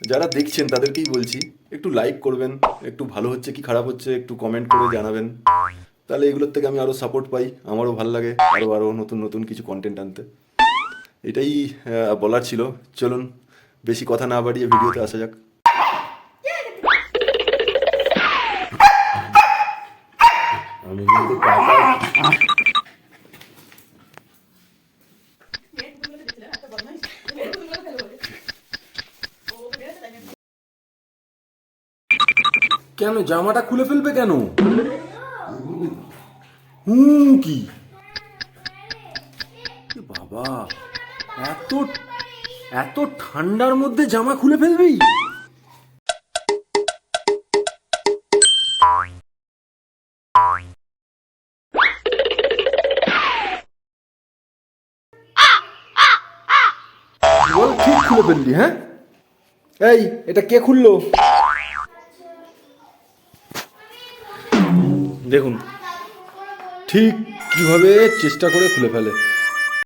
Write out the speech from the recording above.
যারা দেখছেন তাদেরকেই বলছি, একটু লাইক করবেন, একটু ভালো হচ্ছে কি খারাপ হচ্ছে একটু কমেন্ট করে জানাবেন। তাহলে এগুলোর থেকে আমি আরও সাপোর্ট পাই, আমারও ভালো লাগে আরও আরও নতুন নতুন কিছু কন্টেন্ট আনতে। এটাই বলার ছিল। চলুন বেশি কথা না বাড়িয়ে ভিডিওতে আসা যাক। আমি কিন্তু কেন জামাটা খুলে ফেলবে কেন? কি বাবা, এত এত ঠান্ডার মধ্যে জামা খুলে ফেলবি? বল ঠিক খুলে ফেললি? হ্যাঁ, এই এটা কে খুললো? দেখুন ঠিক কিভাবে চেষ্টা করে খুলে ফেলে।